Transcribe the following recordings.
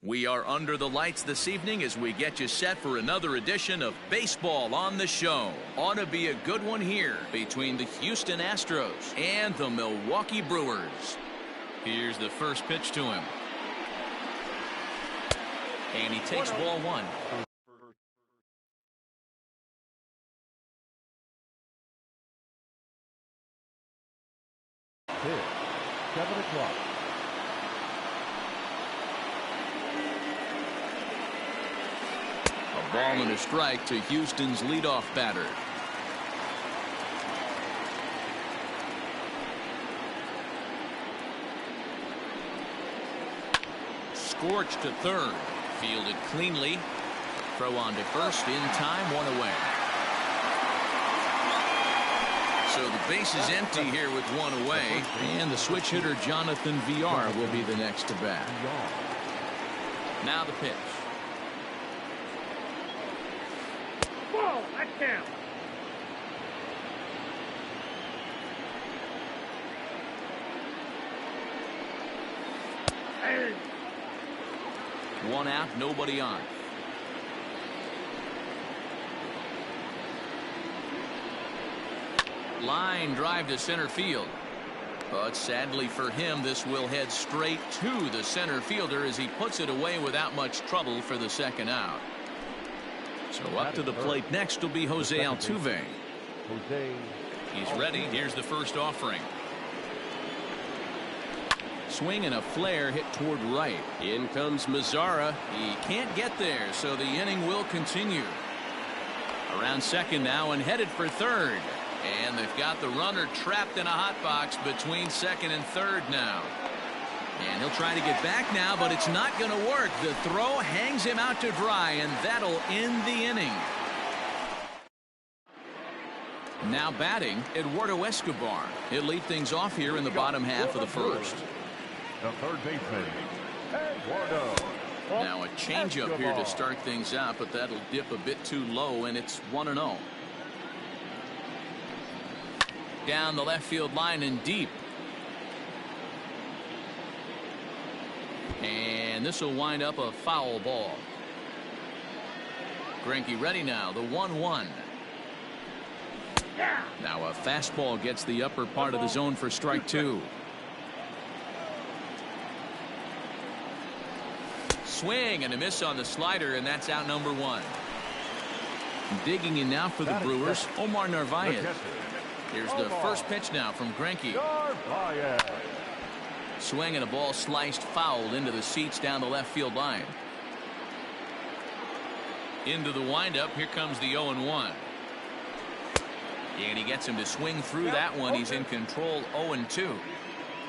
We are under the lights this evening as we get you set for another edition of Baseball on the Show. Ought to be a good one here between the Houston Astros and the Milwaukee Brewers. Here's the first pitch to him. And he takes ball one. Pitch, 7 o'clock. A ball and a strike to Houston's leadoff batter. Scorched to third. Fielded cleanly. Throw on to first in time, one away. So the base is empty here with one away, and the switch hitter Jonathan VR will be the next to bat. Now the pitch. Whoa, that's down. Hey. One out, nobody on. Line drive to center field. But sadly for him, this will head straight to the center fielder as he puts it away without much trouble for the second out. So up to the plate next will be Jose Altuve. He's ready. Here's the first offering. Swing and a flare hit toward right. In comes Mazzara. He can't get there, so the inning will continue. Around second now and headed for third. And they've got the runner trapped in a hot box between second and third now. And he'll try to get back now, but it's not going to work. The throw hangs him out to dry, and that'll end the inning. Now batting, Eduardo Escobar. He'll lead things off here in the bottom half of the first. The third baseman, Eduardo. Now a changeup here to start things out, but that'll dip a bit too low, and it's 1-0. Down the left field line and deep. And this will wind up a foul ball. Greinke ready now, the 1-1. Now a fastball gets the upper part of the zone for strike two. Swing and a miss on the slider, and that's out number one. Digging in now for the Brewers, Omar Narvaez. Here's the first pitch now from Greinke. Swing and a ball sliced foul into the seats down the left field line. Into the windup. Here comes the 0-1. And he gets him to swing through that one. He's in control 0-2.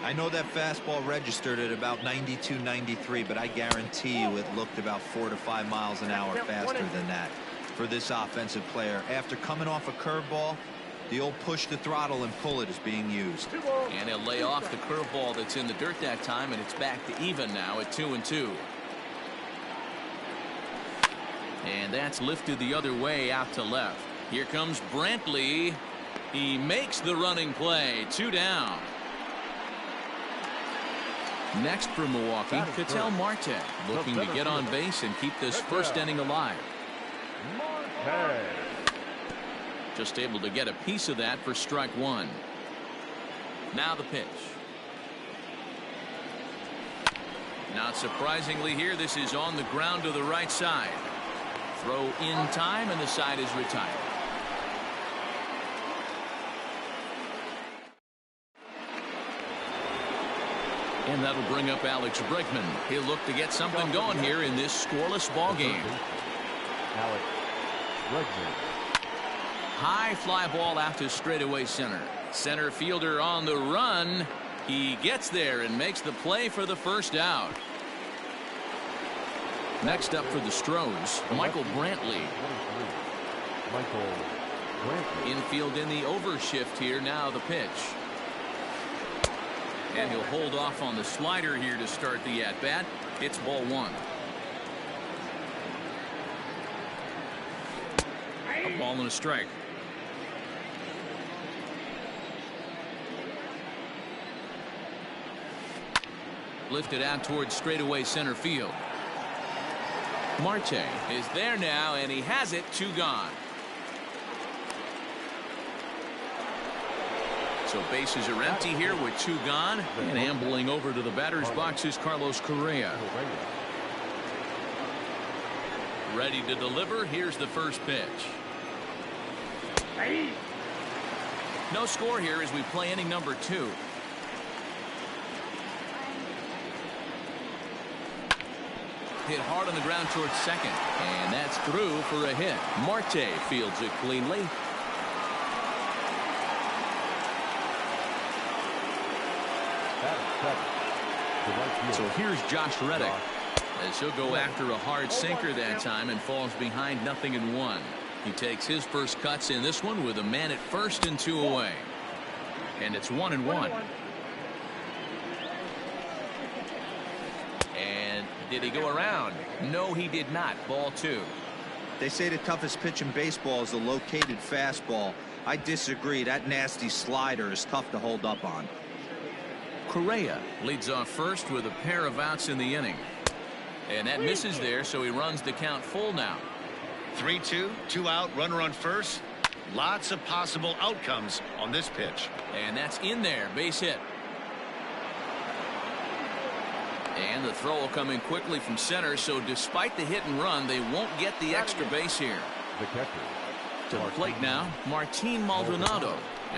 I know that fastball registered at about 92, 93, but I guarantee you it looked about 4 to 5 miles an hour faster than that for this offensive player. After coming off a curveball, the old push the throttle and pull it is being used. And he'll lay off the curveball that's in the dirt that time, and it's back to even now at 2-2. And that's lifted the other way out to left. Here comes Brantley. He makes the running play. 2 down. Next for Milwaukee, Ketel Marte, looking to get on base and keep this first inning alive. Just able to get a piece of that for strike one. Now the pitch. Not surprisingly here, this is on the ground to the right side. Throw in time, and the side is retired. And that'll bring up Alex Bregman. He'll look to get something going here in this scoreless ball game. Alex Bregman. High fly ball out to straightaway center. Center fielder on the run. He gets there and makes the play for the first out. Next up for the Stros, Michael Brantley. Infield in the overshift here. Now the pitch. And he'll hold off on the slider here to start the at-bat. It's ball one. A ball and a strike. Lifted out towards straightaway center field. Marte is there now, and he has it. 2 gone. So bases are empty here with 2 gone. And ambling over to the batter's box is Carlos Correa. Ready to deliver. Here's the first pitch. No score here as we play inning number 2. Hit hard on the ground towards second. And that's through for a hit. Marte fields it cleanly. So here's Josh Reddick as he'll go after a hard sinker that time and falls behind 0-1. He takes his first cuts in this one with a man at first and 2 away. And it's 1-1. And did he go around? No, he did not. Ball 2. They say the toughest pitch in baseball is a located fastball. I disagree. That nasty slider is tough to hold up on. Correa leads off first with a pair of outs in the inning. And that misses there, so he runs the count full now. 3-2, 2 out, runner on first. Lots of possible outcomes on this pitch. And that's in there, base hit. And the throw will come in quickly from center, so despite the hit and run, they won't get the extra base here. The catcher. To the plate now, Martin Maldonado.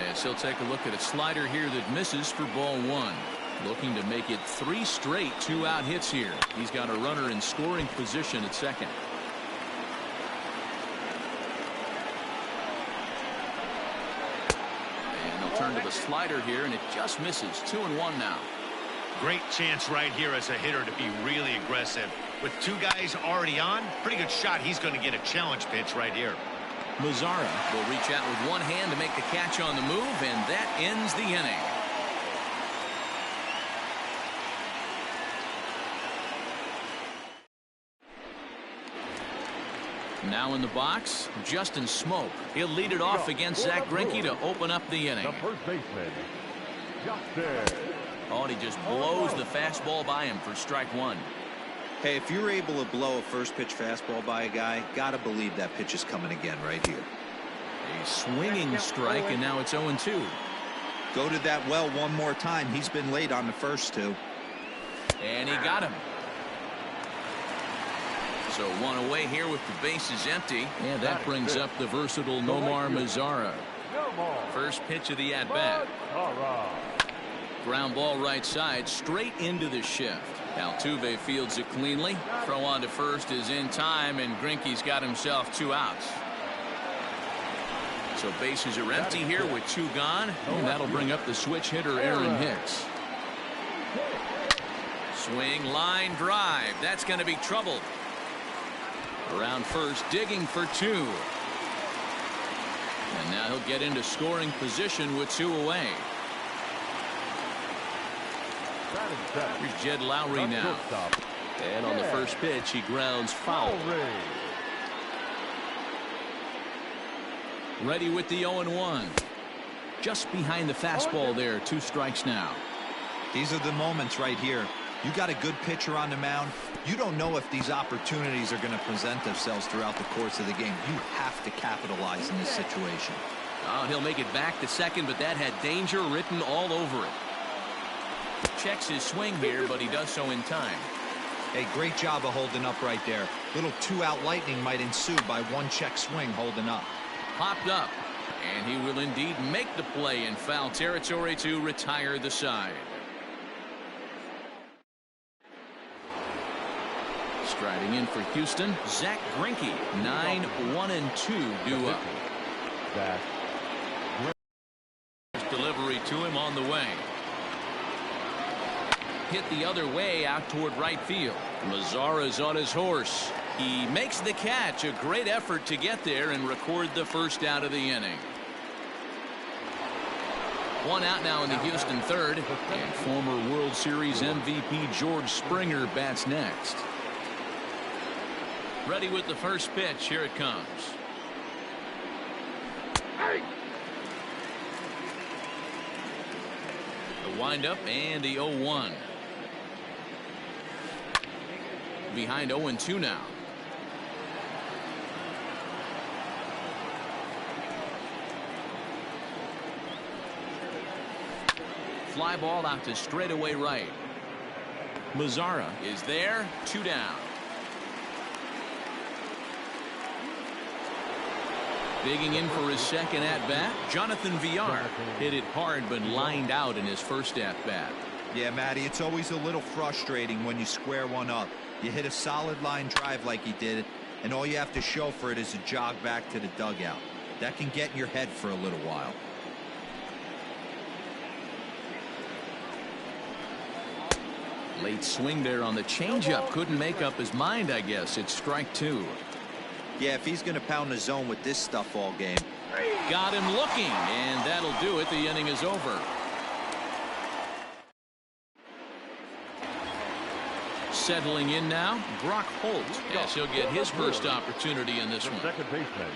As he'll take a look at a slider here that misses for ball 1. Looking to make it 3 straight 2-out hits here. He's got a runner in scoring position at second. And they'll turn to the slider here, and it just misses. 2-1 now. Great chance right here as a hitter to be really aggressive. With 2 guys already on, pretty good shot. He's going to get a challenge pitch right here. Mazara will reach out with one hand to make the catch on the move, and that ends the inning. Now in the box, Justin Smoke. He'll lead it off against Zach Greinke to open up the inning. The first baseman, Justin. Oh, and he just blows the fastball by him for strike 1. Hey, if you're able to blow a first pitch fastball by a guy, gotta believe that pitch is coming again right here. A swinging strike, and now it's 0-2. Go to that well one more time. He's been late on the first 2. And he got him. So 1 away here with the bases empty. And that brings up the versatile Nomar Mazara. First pitch of the at-bat. Ground ball right side, straight into the shift. Altuve fields it cleanly. Throw on to first is in time, and Greinke's got himself 2 outs. So bases are empty here with 2 gone, and that'll bring up the switch hitter Aaron Hicks. Swing, line drive. That's going to be trouble. Around first, digging for 2. And now he'll get into scoring position with 2 away. Here's Jed Lowry now. And on the first pitch, he grounds foul. Ready with the 0-1. Just behind the fastball there. 2 strikes now. These are the moments right here. You got a good pitcher on the mound. You don't know if these opportunities are going to present themselves throughout the course of the game. You have to capitalize in this situation. Oh, he'll make it back to second, but that had danger written all over it. Checks his swing here, but he does so in time. Hey, great job of holding up right there. Little 2-out lightning might ensue by 1 check swing holding up. Popped up, and he will indeed make the play in foul territory to retire the side. Striding in for Houston, Zach Greinke. 9-1-2 due up. Delivery to him on the way. Hit the other way out toward right field. Mazara's on his horse. He makes the catch. A great effort to get there and record the first out of the inning. 1 out now in the Houston third, and former World Series MVP George Springer bats next. Ready with the first pitch. Here it comes. The windup and the 0-1. Behind 0-2 now. Fly ball out to straightaway right. Mazzara is there. 2 down. Digging in for his second at-bat, Jonathan Villar hit it hard but lined out in his first at-bat. Yeah, Matty, it's always a little frustrating when you square one up. You hit a solid line drive like he did, and all you have to show for it is a jog back to the dugout. That can get in your head for a little while. Late swing there on the changeup. Couldn't make up his mind, I guess. It's strike 2. Yeah, if he's going to pound the zone with this stuff all game. Got him looking, and that'll do it. The inning is over. Settling in now, Brock Holt. Yes, he'll get his first opportunity in this one. Second baseman.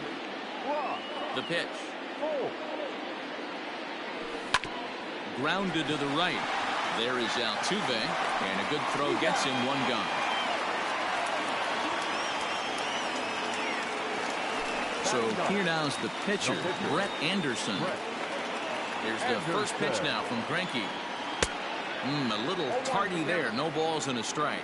The pitch. Grounded to the right. There is Altuve, and a good throw gets him 1 gone. So here now's the pitcher, Brett Anderson. Here's the first pitch now from Greinke. A little tardy there. No balls and a strike.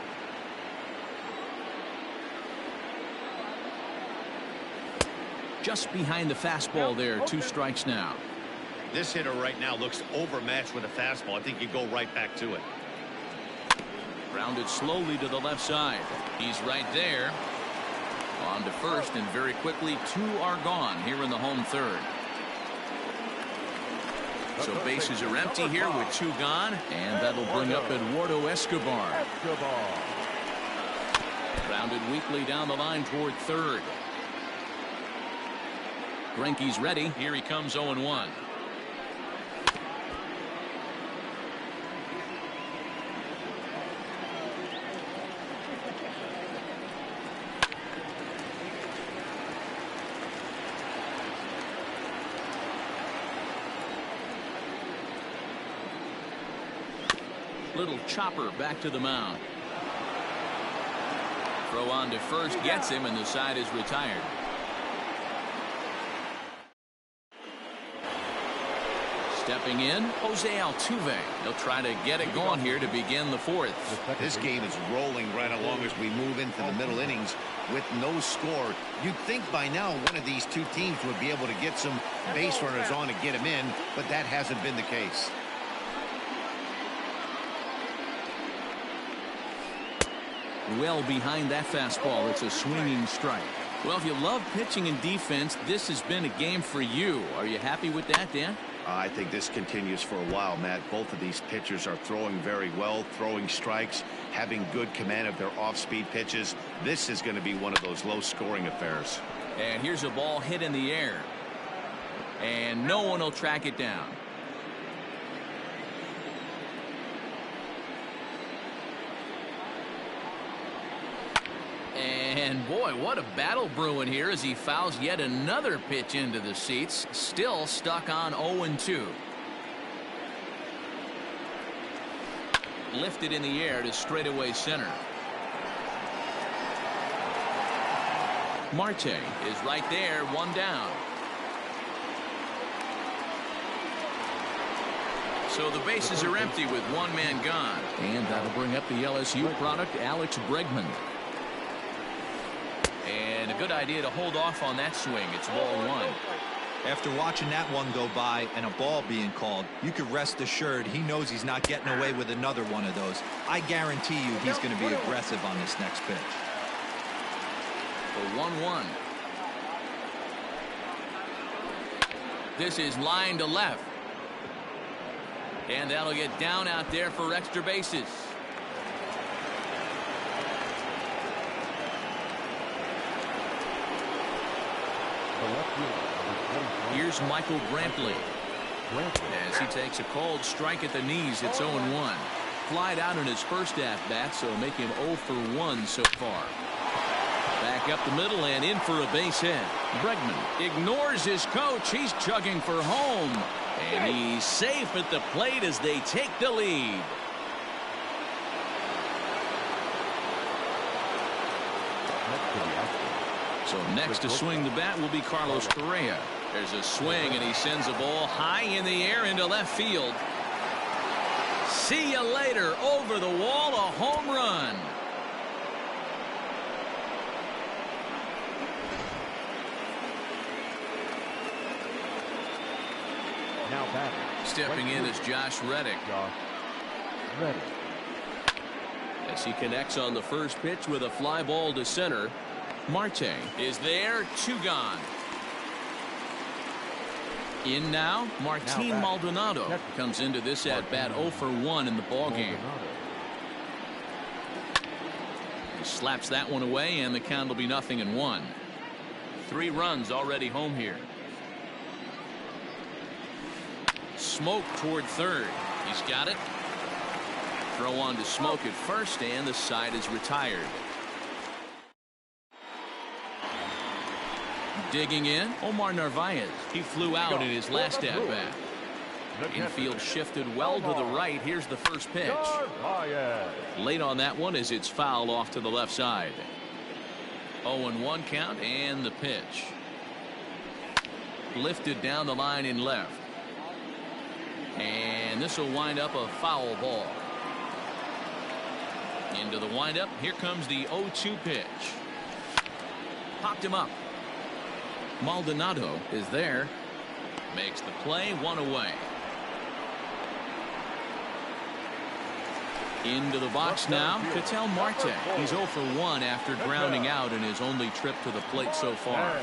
Just behind the fastball there. 2 strikes now. This hitter right now looks overmatched with a fastball. I think you go right back to it. Grounded slowly to the left side. He's right there. On to first, and very quickly 2 are gone here in the home third. So bases are empty here with 2 gone, and that'll bring up Eduardo Escobar. Grounded weakly down the line toward third. Greinke's ready. Here he comes 0-1. Little chopper back to the mound. Throw on to first gets him, and the side is retired. Stepping in, Jose Altuve. He'll try to get it going here to begin the 4th. This game is rolling right along as we move into the middle innings with no score. You'd think by now one of these 2 teams would be able to get some base runners on to get them in, but that hasn't been the case. Well behind that fastball. It's a swinging strike. Well, if you love pitching and defense, this has been a game for you. Are you happy with that, Dan? I think this continues for a while, Matt. Both of these pitchers are throwing very well, throwing strikes, having good command of their off-speed pitches. This is going to be one of those low-scoring affairs. And here's a ball hit in the air. And no one will track it down. And boy, what a battle brewing here as he fouls yet another pitch into the seats. Still stuck on 0-2. Lifted in the air to straightaway center. Marte is right there, 1 down. So the bases are empty with 1 man gone. And that'll bring up the LSU product, Alex Bregman. And a good idea to hold off on that swing. It's ball 1. After watching that one go by and a ball being called, you could rest assured he knows he's not getting away with another one of those. I guarantee you he's going to be aggressive on this next pitch. The 1-1. This is line to left. And that'll get down out there for extra bases. Here's Michael Brantley. As he takes a called strike at the knees, it's 0-1. Flied out in his first at-bat, so make him 0 for 1 so far. Back up the middle and in for a base hit. Bregman ignores his coach. He's chugging for home. And he's safe at the plate as they take the lead. So next to swing the bat will be Carlos Correa. There's a swing, and he sends a ball high in the air into left field. See you later. Over the wall, a home run. Now batting. Stepping in is Josh Reddick. Josh Reddick. As he connects on the first pitch with a fly ball to center. Marte is there. 2 gone. In now, Martin Maldonado comes into this at-bat 0 for 1 in the ballgame. He slaps that one away, and the count will be 0-1. 3 runs already home here. Smoke toward third. He's got it. Throw on to Smoke at first, and the side is retired. Digging in, Omar Narvaez. He flew out in his last at-bat. Infield shifted well to the right. Here's the first pitch. Late on that one as it's fouled off to the left side. 0-1 count, and the pitch. Lifted down the line in left. And this will wind up a foul ball. Into the windup. Here comes the 0-2 pitch. Popped him up. Maldonado is there. Makes the play. 1 away. Into the box now. Ketel Marte. He's 0 for 1 after grounding out in his only trip to the plate so far.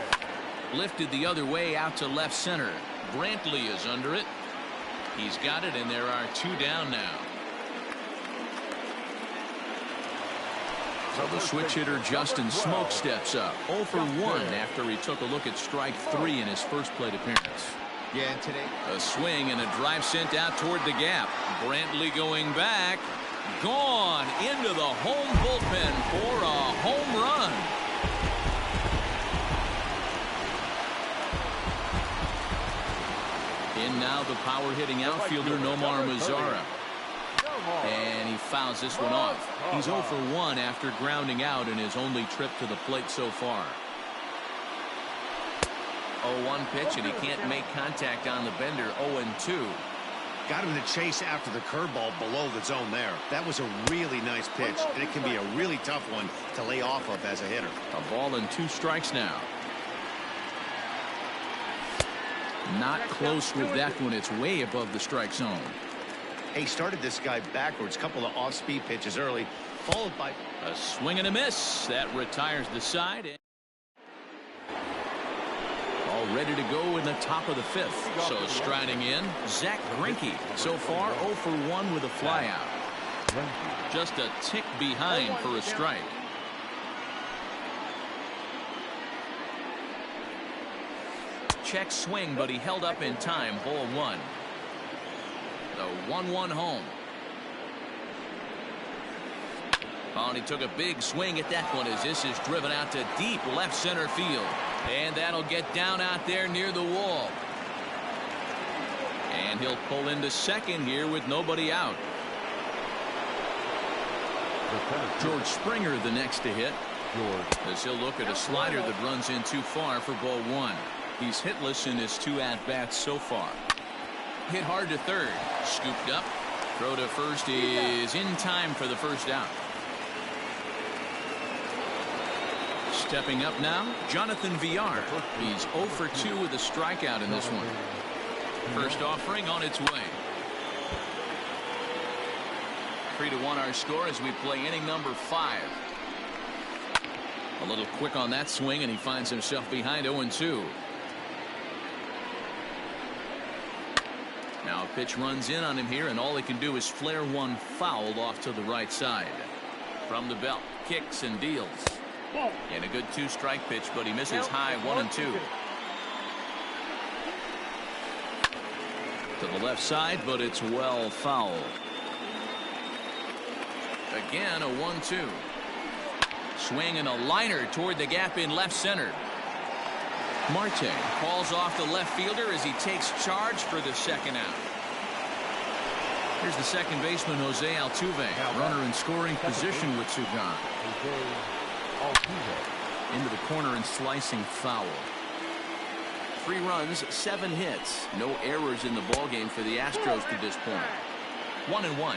Lifted the other way out to left center. Brantley is under it. He's got it, and there are 2 down now. So the switch hitter Justin Smoke steps up. 0 for 1 after he took a look at strike 3 in his first plate appearance. Yeah, and today A swing and a drive sent out toward the gap. Brantley going back. Gone into the home bullpen for a home run. In now the power hitting outfielder Nomar Mazara. And he fouls this one off. He's 0 for 1 after grounding out in his only trip to the plate so far. 0-1 pitch, and he can't make contact on the bender. 0-2. Got him to chase after the curveball below the zone there. That was a really nice pitch, and it can be a really tough one to lay off of as a hitter. A ball and 2 strikes now. Not close with that one. It's way above the strike zone. He started this guy backwards. Couple of off-speed pitches early, followed by A swing and a miss. That retires the side. All ready to go in the top of the 5th. So striding in, Zach Greinke. So far 0 for 1 with a flyout. Just a tick behind for a strike. Check swing, but he held up in time. Ball 1. The 1-1 home. Oh, and he took a big swing at that one as this is driven out to deep left center field. And that'll get down out there near the wall. And he'll pull into second here with nobody out. George Springer the next to hit. As he'll look at a slider that runs in too far for ball 1. He's hitless in his 2 at-bats so far. Hit hard to third. Scooped up. Throw to first is in time for the first out. Stepping up now, Jonathan Villar. He's 0 for 2 with a strikeout in this one. First offering on its way. 3-1 our score as we play inning number 5. A little quick on that swing, and he finds himself behind 0-2. Now a pitch runs in on him here, and all he can do is flare one fouled off to the right side. From the belt, kicks and deals. And a good 2-strike pitch, but he misses high 1-2. To the left side, but it's well foul. Again, a 1-2. Swing and a liner toward the gap in left center. Marte calls off the left fielder as he takes charge for the second out. Here's the second baseman, Jose Altuve. Runner in scoring position with Sugan. Into the corner and slicing foul. 3 runs, 7 hits. No errors in the ballgame for the Astros to this point. 1-1.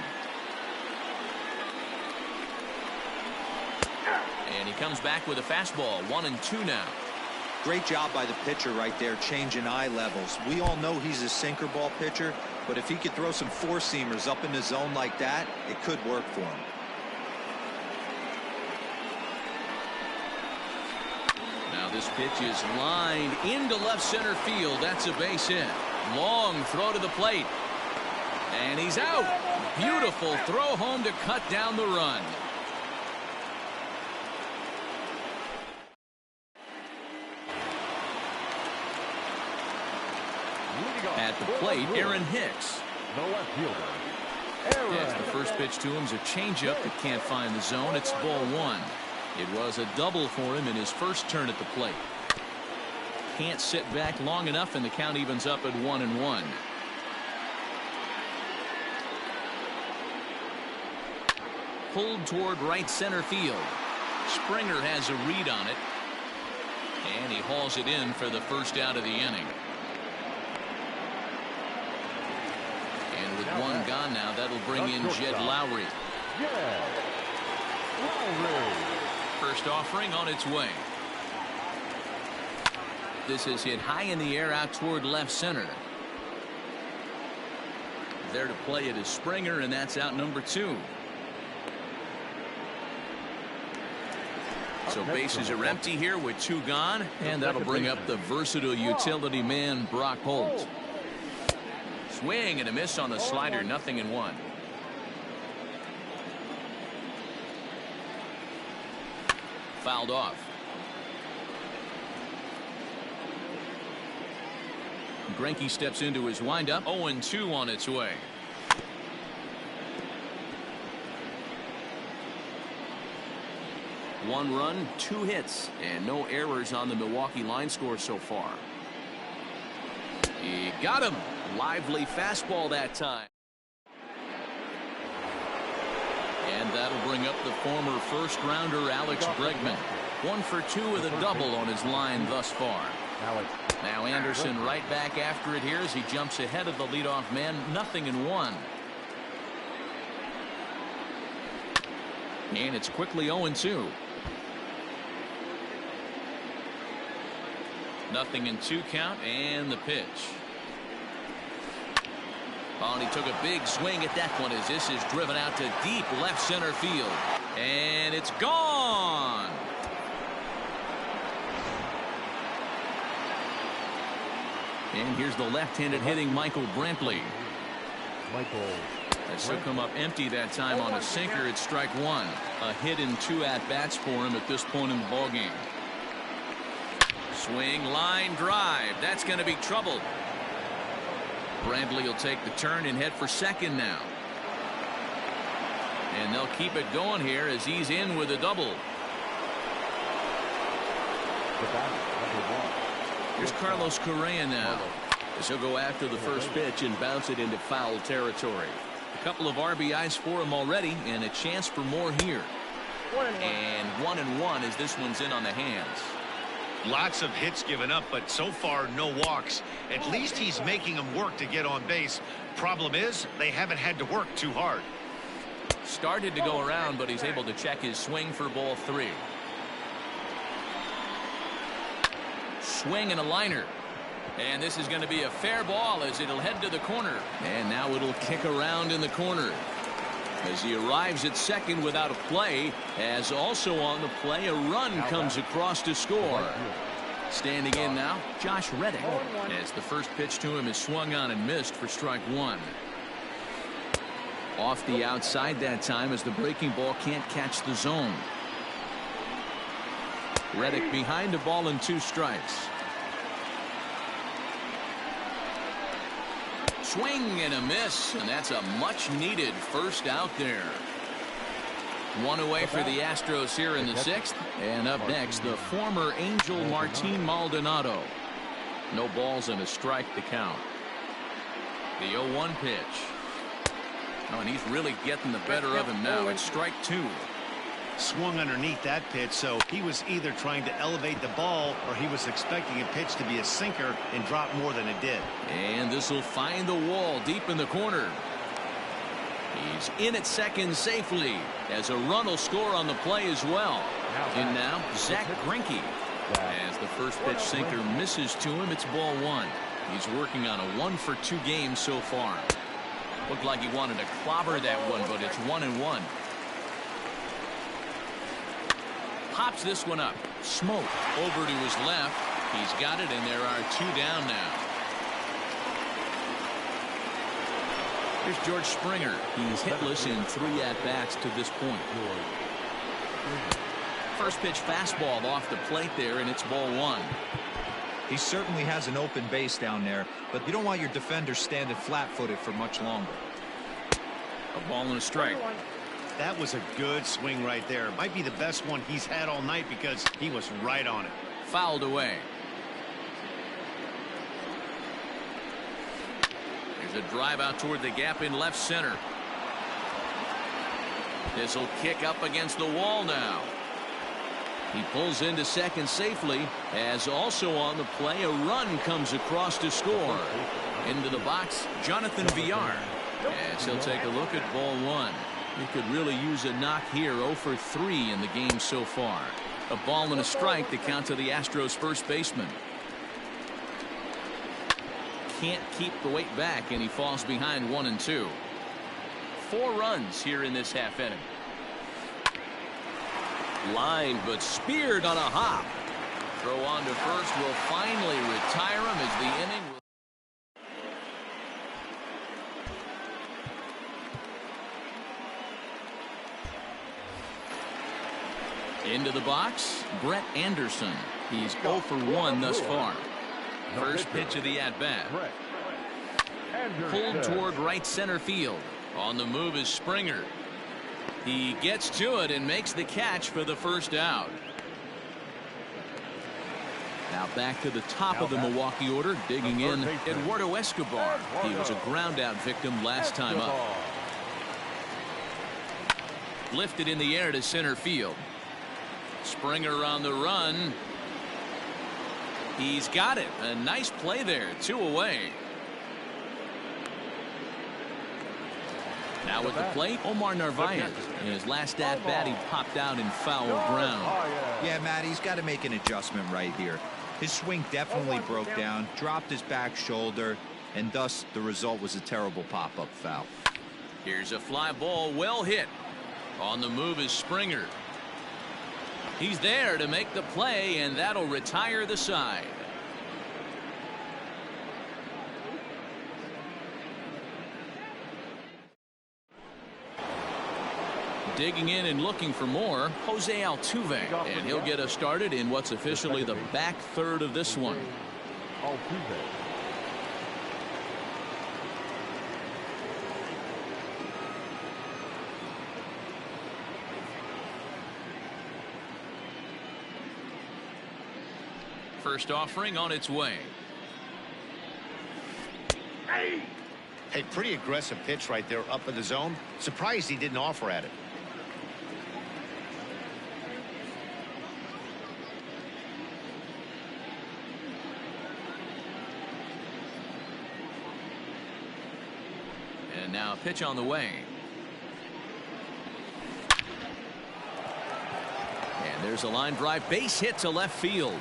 And he comes back with a fastball. 1-2 now. Great job by the pitcher right there, changing eye levels. We all know he's a sinker ball pitcher, but if he could throw some four-seamers up in the zone like that, it could work for him. Now this pitch is lined into left center field. That's a base hit. Long throw to the plate. And he's out. Beautiful throw home to cut down the run. At the plate, Aaron Hicks. The left fielder, Yes, the first pitch to him is a changeup that can't find the zone. It's ball one. It was a double for him in his first turn at the plate. Can't sit back long enough, and the count evens up at 1-1. Pulled toward right center field. Springer has a read on it, and he hauls it in for the first out of the inning. And with one gone now, that'll bring in Jed Lowry. Jed Lowry. First offering on its way. This is hit high in the air out toward left center. There to play it is Springer, and that's out number 2. So bases are empty here with 2 gone, and that'll bring up the versatile utility man Brock Holt. Swing and a miss on the slider. 0-1. Fouled off. Greinke steps into his windup. 0-2 on its way. One run, 2 hits, and no errors on the Milwaukee line score so far. He got him. Lively fastball that time. And that'll bring up the former first-rounder Alex Bregman. 1 for 2 with a double on his line thus far. Now Anderson right back after it here as he jumps ahead of the leadoff man. 0-1. And it's quickly 0-2. 0-2 count, and the pitch. Oh, and he took a big swing at that one as this is driven out to deep left center field. And it's gone. And here's the left-handed hitting Michael Brantley. As he'll come up empty that time on a sinker. It's strike 1. A hit in 2 at-bats for him at this point in the ballgame. Swing, line drive. That's going to be trouble. Brantley will take the turn and head for second now. And they'll keep it going here as he's in with a double. Here's Carlos Correa now. As he'll go after the first pitch and bounce it into foul territory. A couple of RBIs for him already, and a chance for more here. And 1-1 as this one's in on the hands. Lots of hits given up, but so far no walks. At least he's making them work to get on base. Problem is, they haven't had to work too hard. Started to go around, but he's able to check his swing for ball 3. Swing and a liner. And this is going to be a fair ball as it'll head to the corner. And now it'll kick around in the corner. As he arrives at second without a play, as also on the play, a run comes across to score. Standing in now, Josh Reddick, as the first pitch to him is swung on and missed for strike 1. Off the outside that time as the breaking ball can't catch the zone. Reddick behind the ball and 2 strikes. Swing and a miss, and that's a much-needed first out there. 1 away for the Astros here in the 6th. And up next, the former Angel Martin Maldonado. No balls and a strike to count. The 0-1 pitch. Oh, and he's really getting the better of him now. It's strike 2. Swung underneath that pitch, so he was either trying to elevate the ball or he was expecting a pitch to be a sinker and drop more than it did. And this will find the wall deep in the corner. He's in at second safely as a run will score on the play as well. And now Zach Greinke. As the first pitch sinker misses to him, it's ball one. He's working on a 1-for-2 game so far. Looked like he wanted to clobber that one, but it's 1-1. Pops this one up. Smoke over to his left. He's got it, and there are 2 down now. Here's George Springer. He's hitless in 3 at-bats to this point. First pitch fastball off the plate there, and it's ball one. He certainly has an open base down there, but you don't want your defender standing flat-footed for much longer. A ball and a strike. That was a good swing right there. Might be the best one he's had all night because he was right on it. Fouled away. There's a drive out toward the gap in left center. This will kick up against the wall now. He pulls into second safely, as also on the play a run comes across to score. Into the box, Jonathan Villar, as he'll take a look at ball one. He could really use a knock here. 0 for 3 in the game so far. A ball and a strike to count to the Astros first baseman. Can't keep the weight back, and he falls behind 1-2. 4 runs here in this half inning. Line, but speared on a hop. Throw on to first will finally retire him as the inning will. Into the box, Brett Anderson. He's 0 for 1 thus far. First pitch of the at-bat. Pulled toward right center field. On the move is Springer. He gets to it and makes the catch for the first out. Now back to the top of the Milwaukee order, digging in Eduardo Escobar. He was a ground out victim last time up. Lifted in the air to center field. Springer on the run. He's got it. A nice play there. 2 away. Now with the plate, Omar Narvaez. In his last at-bat, he popped out in foul ground. Yeah, Matt, he's got to make an adjustment right here. His swing definitely broke down, dropped his back shoulder, and thus the result was a terrible pop-up foul. Here's a fly ball, well hit. On the move is Springer. He's there to make the play, and that'll retire the side. Digging in and looking for more, Jose Altuve, and he'll get us started in what's officially the back third of this one. First offering on its way. Hey, pretty aggressive pitch right there up in the zone. Surprised he didn't offer at it. And now a pitch on the way. And there's a line drive, base hit to left field.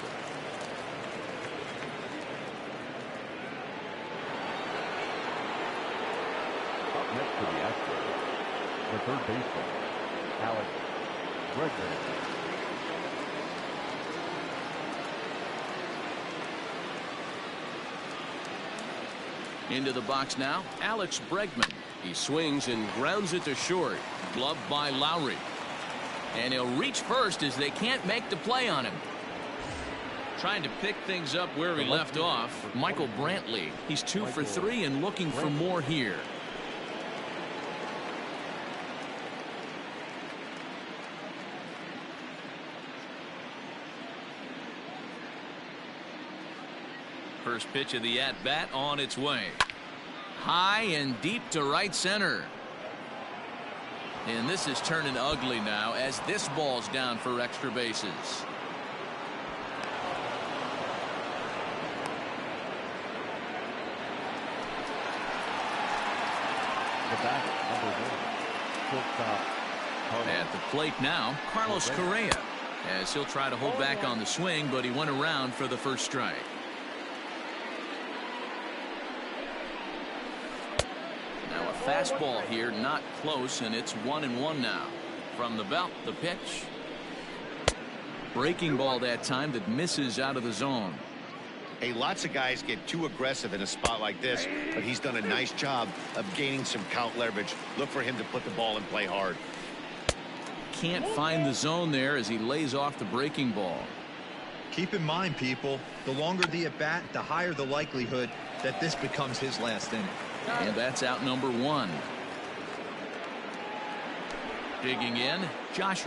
Up next to the Astros, the third baseman, Alex Bregman. Into the box now, Alex Bregman. He swings and grounds it to short. Gloved by Lowry. And he'll reach first as they can't make the play on him. Trying to pick things up where he left off, Michael Brantley. He's 2 for 3 and looking for more here. First pitch of the at-bat on its way. High and deep to right center. And this is turning ugly now as this ball's down for extra bases. The bat, number 1. shortstop. At the plate now, Carlos Correa, as he'll try to hold back on the swing, but he went around for the first strike. Now a fastball here, not close, and it's 1-1 now. From the belt, the pitch. Breaking ball that time that misses out of the zone. Hey, lots of guys get too aggressive in a spot like this, but he's done a nice job of gaining some count leverage. Look for him to put the ball in play hard. Can't find the zone there as he lays off the breaking ball. Keep in mind, people, the longer the at-bat, the higher the likelihood that this becomes his last inning. And that's out number 1. Digging in, Josh